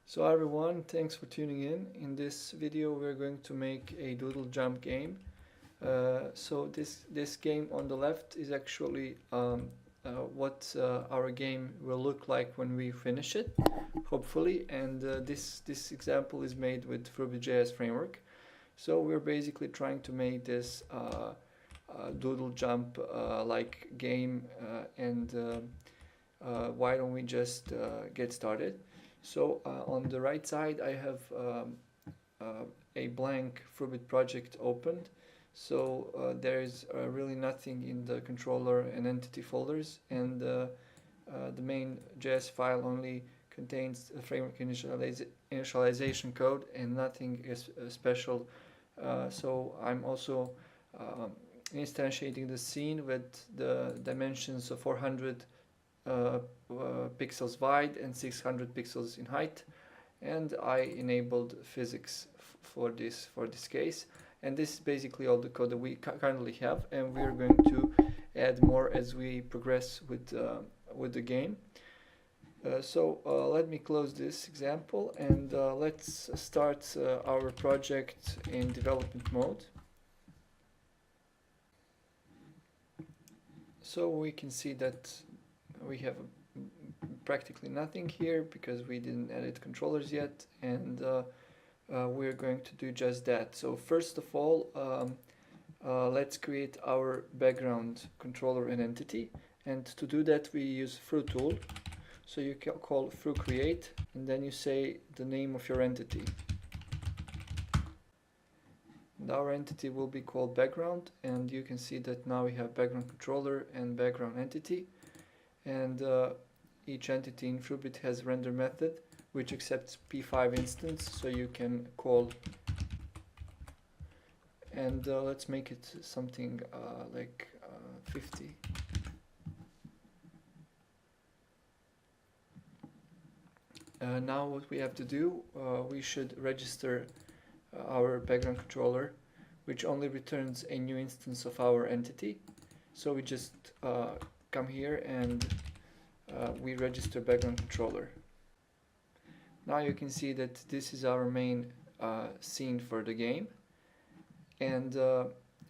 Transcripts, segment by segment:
So everyone, thanks for tuning in. In this video we're going to make a Doodle Jump game. So this game on the left is actually what our game will look like when we finish it, hopefully. And this example is made with Froobit JS framework. So we're basically trying to make this Doodle Jump like game, and why don't we just get started? So on the right side I have a blank Froobit project opened. So there is really nothing in the controller and entity folders, and the main JS file only contains the framework initialization code and nothing is special. So I'm also instantiating the scene with the dimensions of 400 pixels wide and 600 pixels in height, and I enabled physics for this case. And this is basically all the code that we currently have, and we're going to add more as we progress with the game. So let me close this example and let's start our project in development mode. So we can see that we have practically nothing here because we didn't edit controllers yet, and we're going to do just that. So first of all, let's create our background controller and entity, and to do that we use Froo tool. So you can call Froo create and then you say the name of your entity. And our entity will be called background, and you can see that now we have background controller and background entity. And each entity in Froobit has render method which accepts P5 instance, so you can call, and let's make it something like 50. Now what we have to do, we should register our background controller, which only returns a new instance of our entity. So we just come here and we register background controller. Now you can see that this is our main scene for the game, and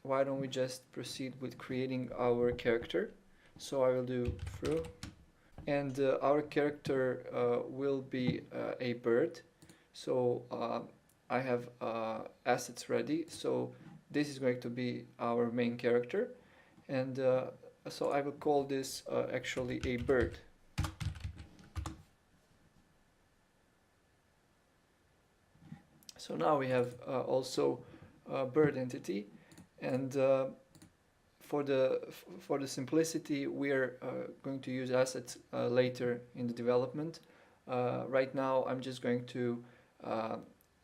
why don't we just proceed with creating our character. So I will do Froo, and our character will be a bird. So I have assets ready, so this is going to be our main character, and so I will call this actually a bird. So now we have also a bird entity, and for the simplicity we are going to use assets later in the development. Right now I'm just going to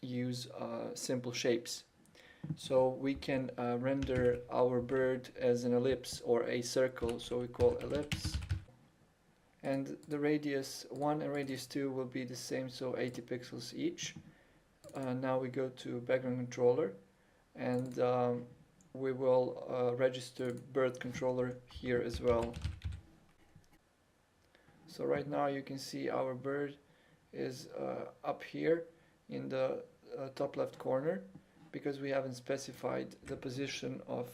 use simple shapes. So we can render our bird as an ellipse or a circle, so we call ellipse, and the radius 1 and radius 2 will be the same, so 80 pixels each. Now we go to background controller, and we will register bird controller here as well. So right now you can see our bird is up here in the top left corner, because we haven't specified the position of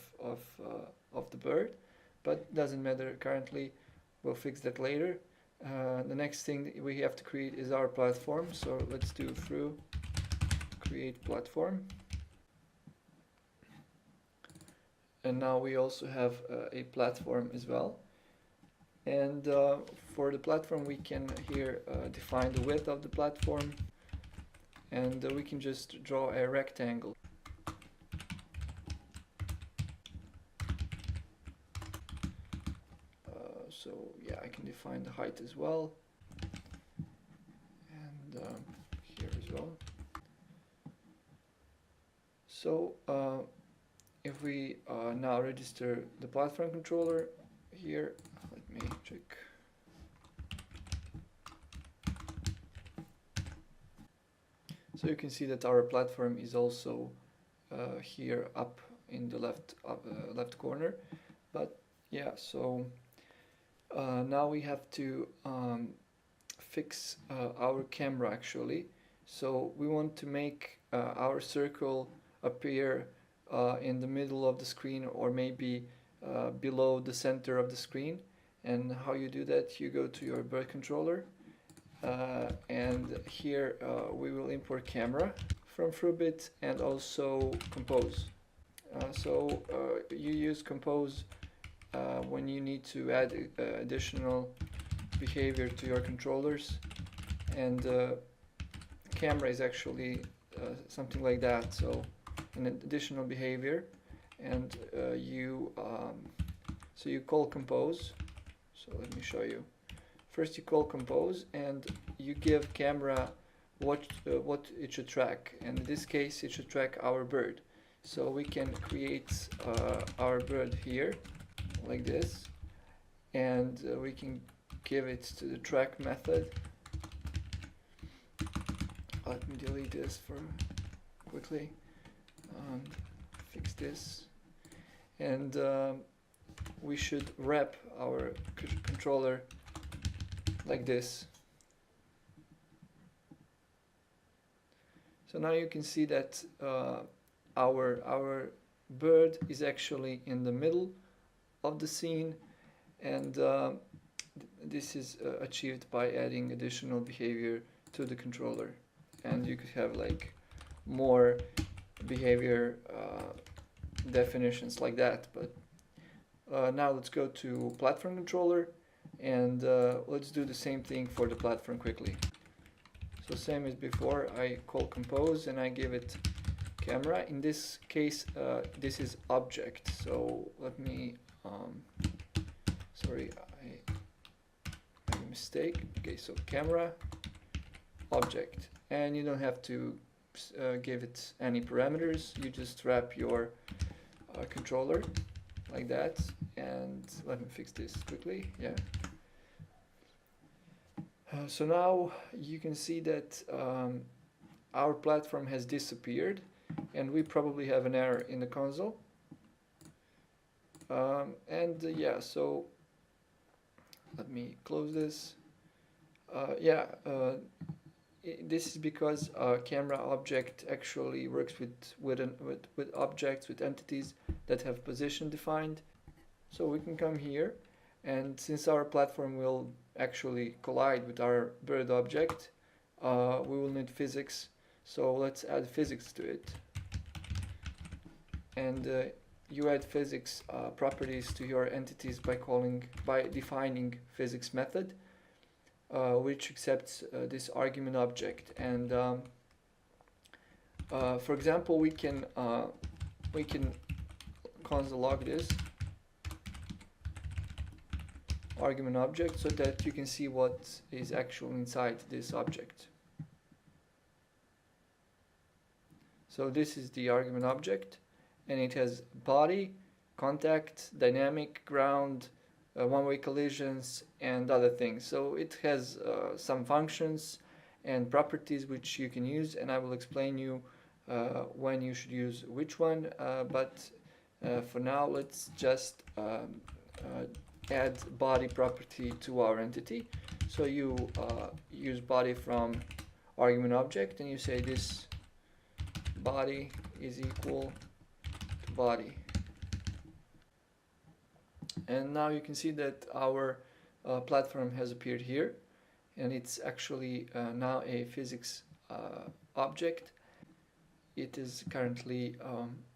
the bird, but doesn't matter currently, we'll fix that later. The next thing we have to create is our platform, so let's do Froo create platform. And now we also have a platform as well, and for the platform we can here define the width of the platform, and we can just draw a rectangle. So yeah, I can define the height as well, and here as well. So if we now register the platform controller here, let me check. So you can see that our platform is also here up in the left corner. But yeah, so now we have to fix our camera actually, So we want to make our circle appear in the middle of the screen, or maybe below the center of the screen. And how you do that, you go to your bird controller, and here we will import Camera from Froobit and also Compose. So you use Compose when you need to add additional behavior to your controllers, and Camera is actually something like that, so an additional behavior. And so you call Compose. So let me show you. First you call Compose and you give Camera what it should track, and in this case it should track our bird. So we can create our bird here like this, and we can give it to the track method. Let me delete this for quickly, fix this, and we should wrap our controller like this. So now you can see that our bird is actually in the middle of the scene, and this is achieved by adding additional behavior to the controller. And you could have like more behavior definitions like that, but now let's go to platform controller, and let's do the same thing for the platform quickly. So same as before, I call Compose and I give it Camera. In this case, this is object. So let me, sorry, I made a mistake. Okay, so Camera, object, and you don't have to give it any parameters. You just wrap your controller like that. And let me fix this quickly. Yeah. So now you can see that our platform has disappeared, and we probably have an error in the console. Yeah, so let me close this. This is because Camera object actually works with objects, with entities that have position defined. So we can come here, and since our platform will actually collide with our bird object, we will need physics. So let's add physics to it. And you add physics properties to your entities by defining physics method, which accepts this argument object. And for example, we can console log this argument object so that you can see what is actually inside this object. So this is the argument object, and it has body, contact, dynamic, ground, one-way collisions, and other things. So it has some functions and properties which you can use, and I will explain you when you should use which one, but for now let's just add body property to our entity. So you use body from argument object, and you say this body is equal to body. And now you can see that our platform has appeared here, and it's actually now a physics object. It is currently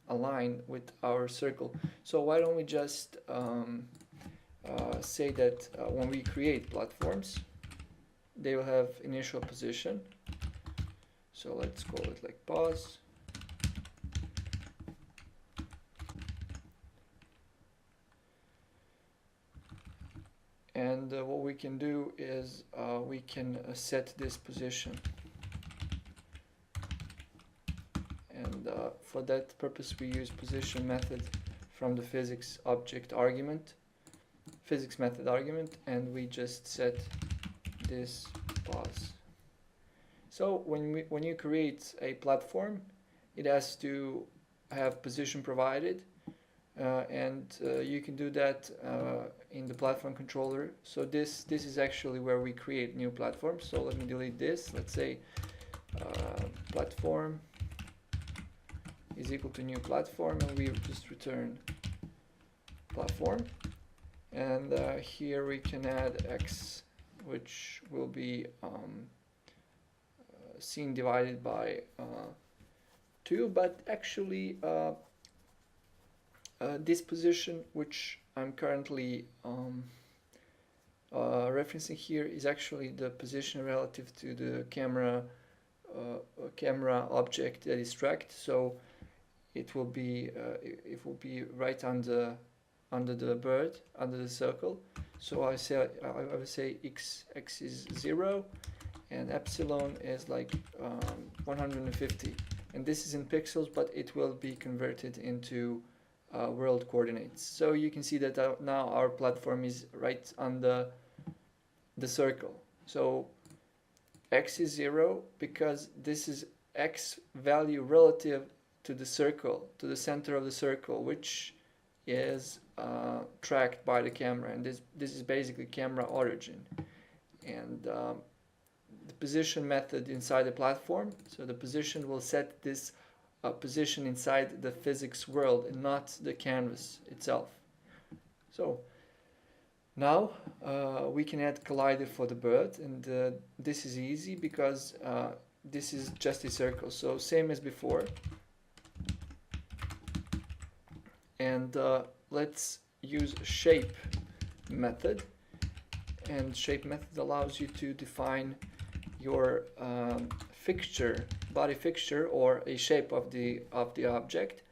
aligned with our circle. So why don't we just say that when we create platforms, they will have initial position. So let's call it like pause. And what we can do is we can set this position. And for that purpose we use position method from the physics method argument, and we just set this pause. So when you create a platform, it has to have position provided, and you can do that in the platform controller. So this is actually where we create new platforms. So let me delete this. Let's say platform is equal to new platform, and we just return platform. And here we can add x, which will be scene divided by 2, but actually this position, which I'm currently referencing here, is actually the position relative to the camera object that is tracked. So it will be right under the bird, under the circle. So I would say x is 0, and epsilon is like 150. And this is in pixels, but it will be converted into world coordinates. So you can see that now our platform is right under the circle. So x is 0 because this is x value relative to the circle, to the center of the circle, which is tracked by the camera, and this is basically camera origin. And the position method inside the platform, so the position will set this position inside the physics world and not the canvas itself. So now we can add collider for the bird, and this is easy because this is just a circle. So same as before, and let's use shape method. And shape method allows you to define your fixture, body fixture, or a shape of the object,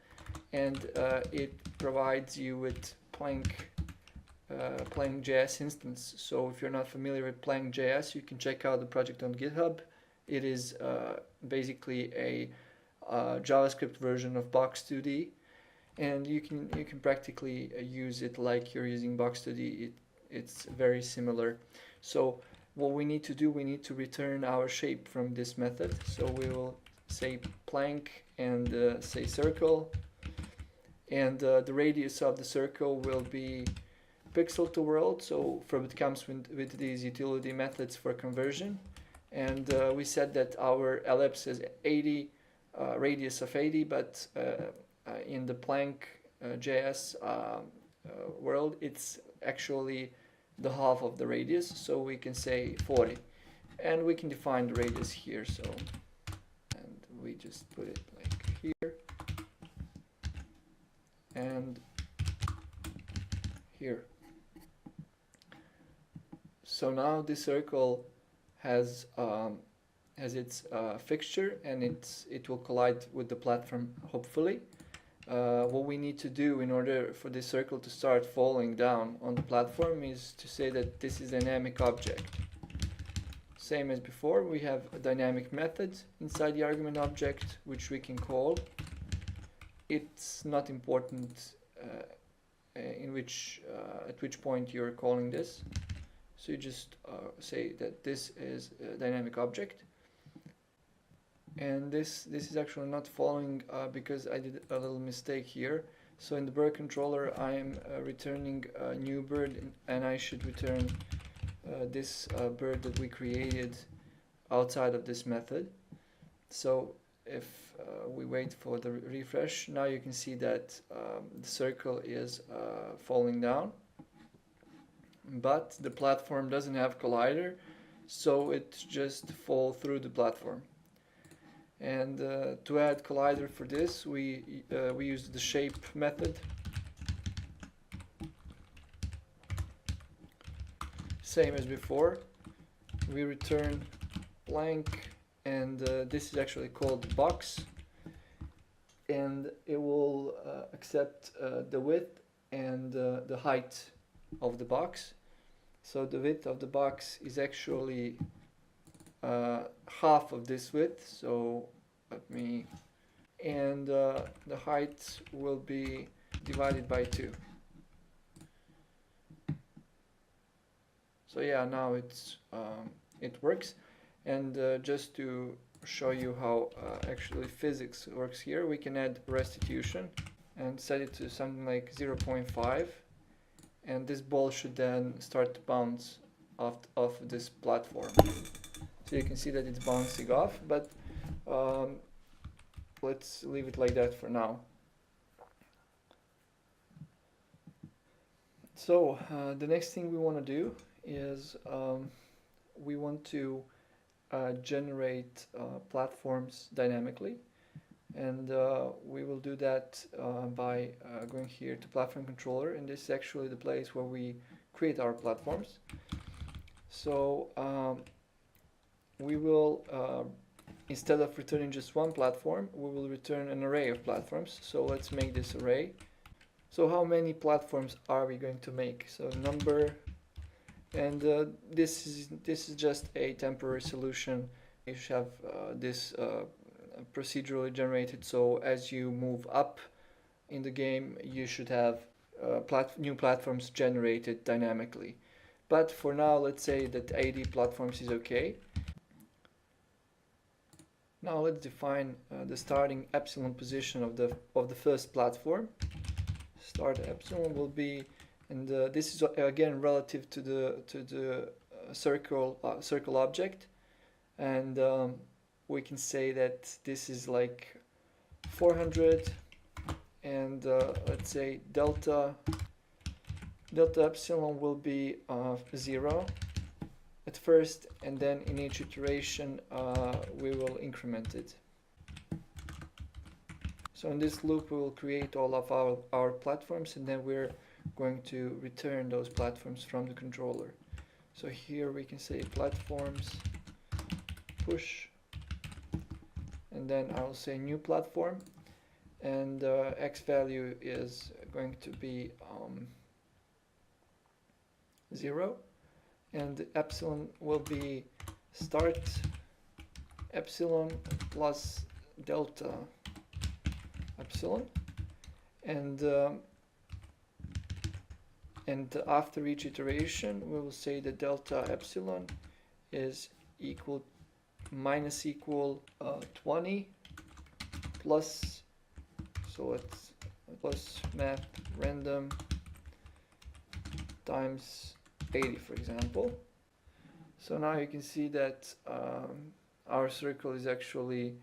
and it provides you with Plank JS instance. So if you're not familiar with Plank JS, you can check out the project on GitHub. It is basically a JavaScript version of Box2D, and you can practically use it like you're using Box2D. It's very similar. So what we need to do, we need to return our shape from this method. So we will say plank and say circle, and the radius of the circle will be pixel to world. So Froobit comes with these utility methods for conversion, and we said that our ellipse is 80, radius of 80, but in the Plank JS world, it's actually the half of the radius, so we can say 40, and we can define the radius here. So, and we just put it like here and here. So now this circle has its fixture, and it will collide with the platform, hopefully. What we need to do in order for this circle to start falling down on the platform is to say that this is a dynamic object. Same as before, we have a dynamic method inside the argument object, which we can call. It's not important at which point you're calling this. So you just say that this is a dynamic object. And this is actually not following because I did a little mistake here. So in the bird controller, I am returning a new bird, and I should return this bird that we created outside of this method. So if we wait for the refresh, now you can see that the circle is falling down, but the platform doesn't have collider, so it just falls through the platform. And to add collider for this, we used the shape method. Same as before, we return blank, and this is actually called box, and it will accept the width and the height of the box. So the width of the box is actually half of this width, so and the height will be divided by 2. So yeah, now it works. And just to show you how actually physics works here, we can add restitution and set it to something like 0.5, and this ball should then start to bounce off this platform. So you can see that it's bouncing off, but Let's leave it like that for now. So the next thing we want to do is we want to generate platforms dynamically, and we will do that by going here to platform controller, and this is actually the place where we create our platforms. So we will instead of returning just one platform, we will return an array of platforms. So let's make this array. So how many platforms are we going to make? So number, and this is just a temporary solution. You should have this procedurally generated, so as you move up in the game you should have new platforms generated dynamically. But for now, let's say that 80 platforms is okay. Now let's define the starting epsilon position of the first platform. Start epsilon will be, and this is again relative to the circle object, and we can say that this is like 400, and let's say delta epsilon will be 0 at first, and then in each iteration we will increment it. So in this loop we will create all of our platforms, and then we're going to return those platforms from the controller. So here we can say platforms push, and then I will say new platform, and x value is going to be 0, and epsilon will be start epsilon plus delta epsilon, and after each iteration we will say that delta epsilon is equal 20 plus, so it's plus math random times 80, for example. So now you can see that our circle is actually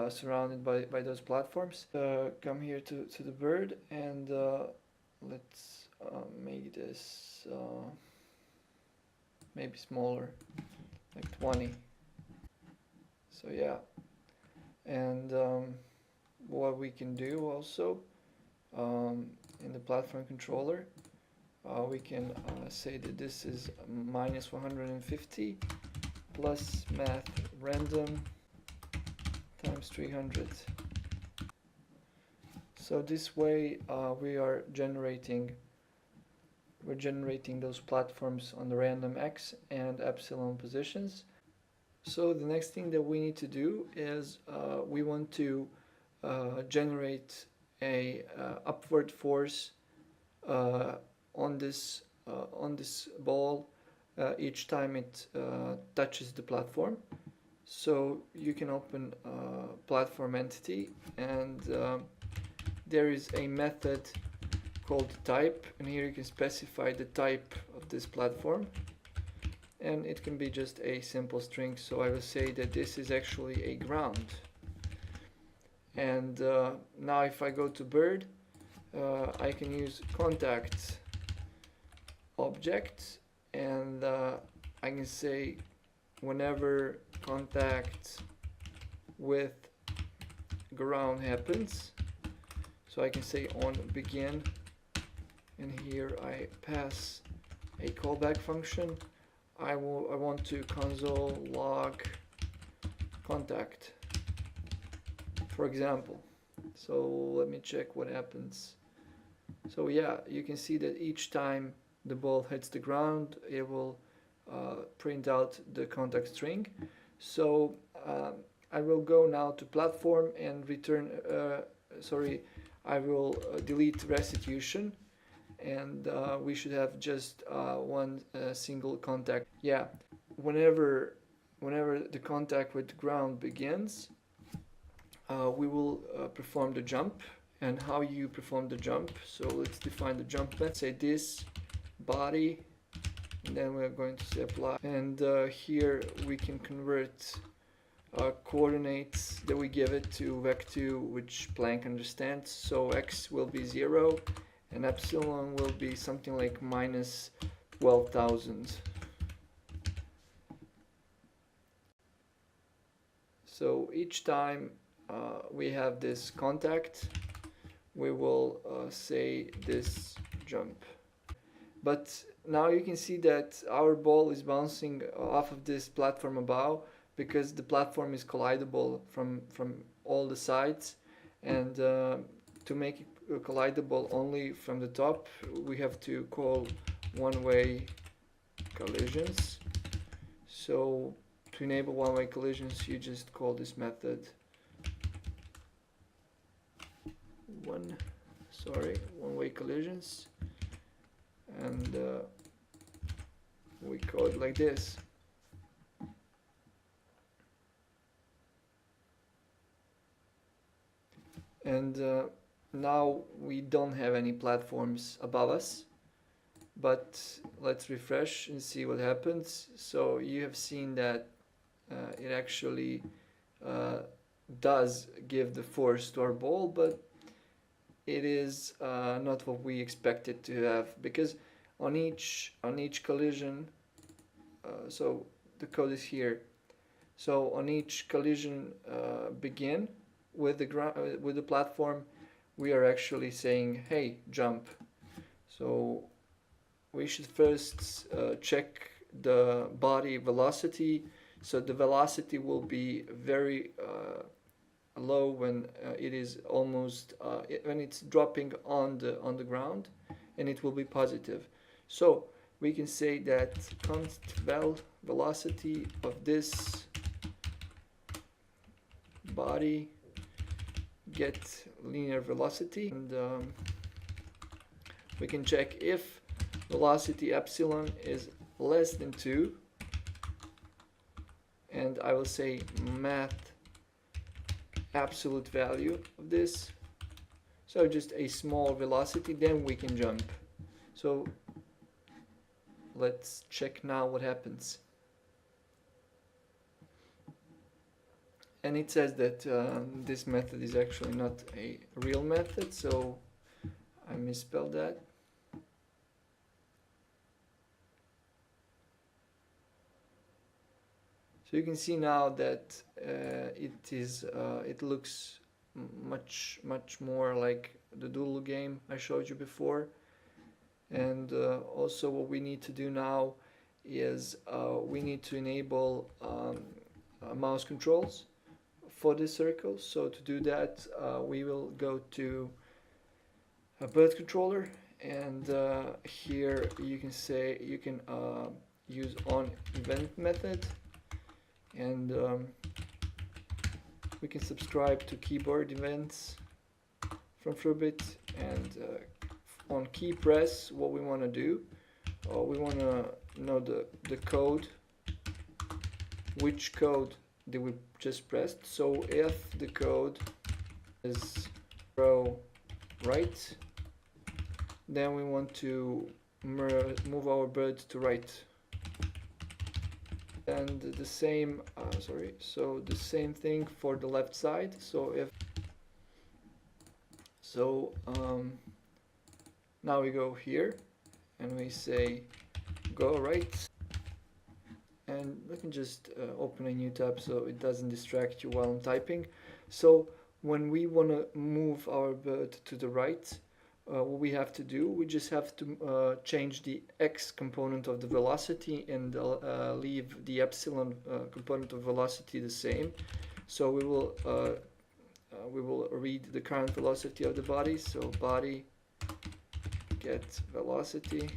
surrounded by those platforms. Come here to the bird, and let's make this maybe smaller, like 20. So yeah, and what we can do also in the platform controller, we can say that this is minus 150 plus math random times 300. So this way we're generating those platforms on the random x and epsilon positions. So the next thing that we need to do is we want to generate a upward force on this ball each time it touches the platform. So you can open platform entity, and there is a method called type, and here you can specify the type of this platform, and it can be just a simple string. So I will say that this is actually a ground, and now if I go to bird, I can use contact object, and I can say whenever contact with ground happens, so I can say on begin, and here I pass a callback function. I want to console log contact, for example. So let me check what happens. So yeah, you can see that each time the ball hits the ground, it will print out the contact string. So I will go now to platform and return, I will delete restitution, and we should have just one single contact. Yeah, whenever the contact with the ground begins, we will perform the jump. And how you perform the jump, so let's define the jump method. Say this body, and then we're going to say apply, and here we can convert coordinates that we give it to vec2, which Planck understands. So x will be 0 and epsilon will be something like minus 12,000. So each time we have this contact, we will say this jump. But now you can see that our ball is bouncing off of this platform above, because the platform is collidable from all the sides, and to make it collidable only from the top, we have to call one-way collisions. So to enable one-way collisions, you just call this method one-way collisions, and we code like this. And now we don't have any platforms above us, but let's refresh and see what happens. So you have seen that it actually does give the force to our ball, but it is not what we expected to have, because on each collision, so the code is here. So on each collision begin with the platform, we are actually saying, hey, jump. So we should first check the body velocity. So the velocity will be very low when it is almost when it's dropping on the ground, and it will be positive. So we can say that const velocity of this body get linear velocity, and we can check if velocity epsilon is less than 2, and I will say math absolute value of this, so just a small velocity, then we can jump. So let's check now what happens. And it says that this method is actually not a real method, so I misspelled that. So you can see now that it looks much more like the Doodle game I showed you before. And also what we need to do now is we need to enable mouse controls for this circle. So to do that, we will go to a bird controller, and here you can say you can use on event method, and we can subscribe to keyboard events from Froobit, and on key press, what we want to do, we want to know the code, which code did we just pressed. So if the code is row right, then we want to move our bird to right. And the same, so the same thing for the left side. So if, so now we go here and we say go right, and we can just open a new tab so it doesn't distract you while I'm typing. So when we want to move our bird to the right, what we have to do, we just have to change the x component of the velocity and leave the epsilon component of velocity the same. So we will read the current velocity of the body. So body get velocity,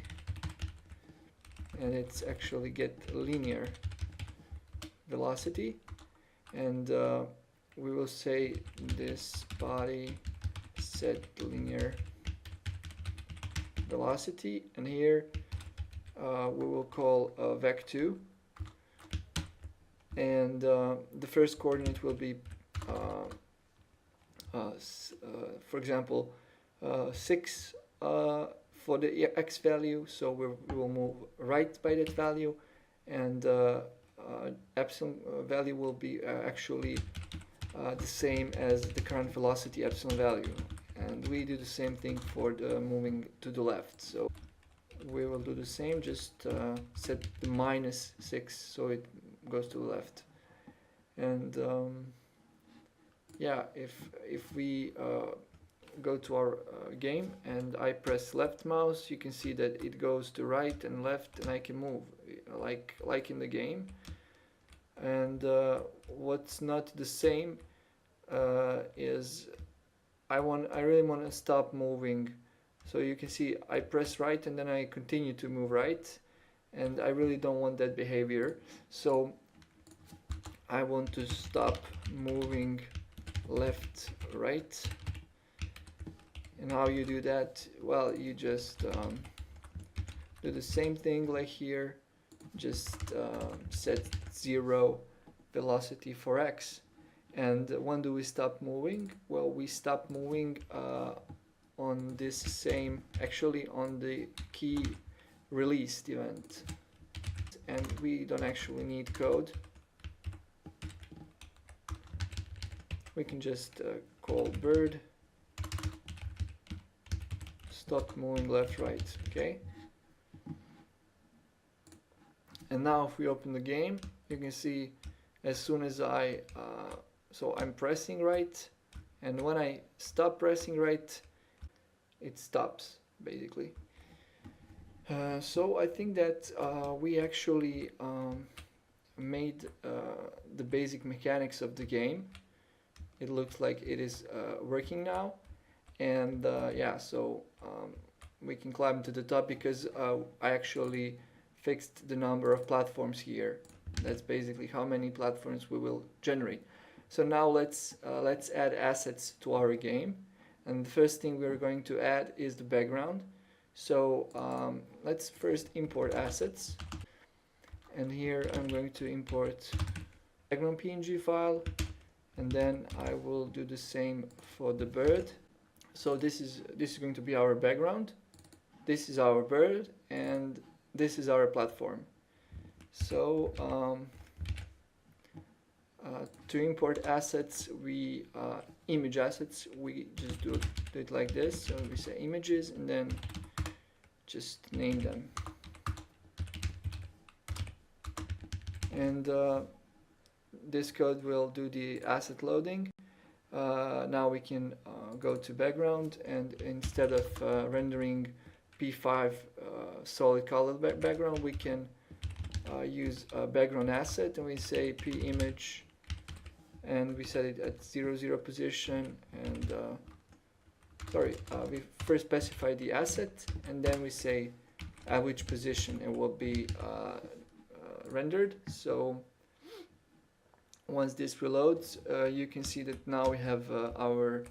and it's actually get linear velocity, and we will say this body set linear velocity, and here we will call vec2, and the first coordinate will be for example 6 for the x value, so we will move right by that value, and epsilon value will be actually the same as the current velocity epsilon value, and we do the same thing for the moving to the left. So we will do the same, just set the -6 so it goes to the left. And yeah, if we go to our game and I press left mouse, you can see that it goes to right and left, and I can move like in the game. And what's not the same is I really want to stop moving. So you can see I press right and then I continue to move right, and I really don't want that behavior. So I want to stop moving left, right. And how you do that? Well, you just do the same thing like here, just set 0 velocity for x. And when do we stop moving? Well, we stop moving on this same, actually on the key released event. And we don't actually need code. We can just call bird stop moving left, right, okay? And now if we open the game, you can see as soon as so I'm pressing right, and when I stop pressing right, it stops basically. So I think that we actually made the basic mechanics of the game. It looks like it is working now. And yeah, so we can climb to the top because I actually fixed the number of platforms here. That's basically how many platforms we will generate. So now let's add assets to our game. And the first thing we're going to add is the background. So let's first import assets. And here I'm going to import background PNG file. And then I will do the same for the bird. So this is going to be our background. This is our bird, and this is our platform. So to import assets, we image assets, we just do it like this. So we say images and then just name them. And this code will do the asset loading. Now we can go to background, and instead of rendering P5 solid colored background, we can use a background asset, and we say P image, and we set it at 0, 0 position, and we first specify the asset, and then we say at which position it will be rendered. So once this reloads, you can see that now we have our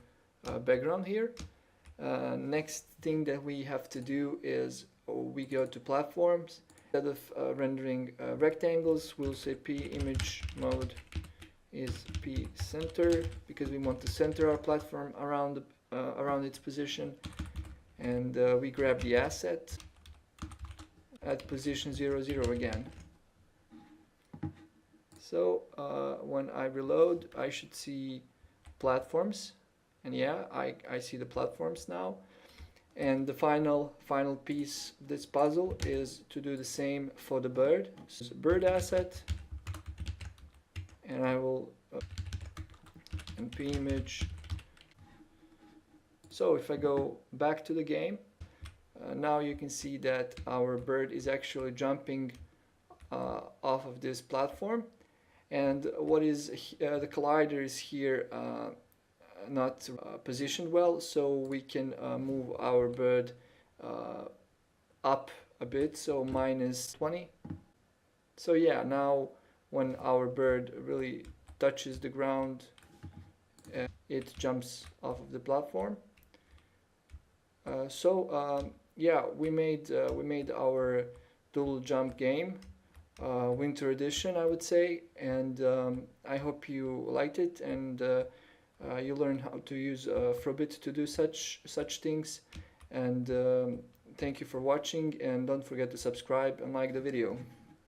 background here. Next thing that we have to do is we go to platforms. Instead of rendering rectangles, we'll say P image mode is P center, because we want to center our platform around its position. And we grab the asset at position 0, 0 again. So when I reload, I should see platforms, and yeah, I see the platforms now. And the final piece of this puzzle is to do the same for the bird. So it's a bird asset, and I will and P image. So if I go back to the game, now you can see that our bird is actually jumping off of this platform. And what is the collider is here not positioned well, so we can move our bird up a bit, so -20. So yeah, now when our bird really touches the ground, it jumps off of the platform. Yeah, we made our Doodle Jump game. Winter edition, I would say, and I hope you liked it, and you learned how to use Froobit to do such things. And thank you for watching, and don't forget to subscribe and like the video.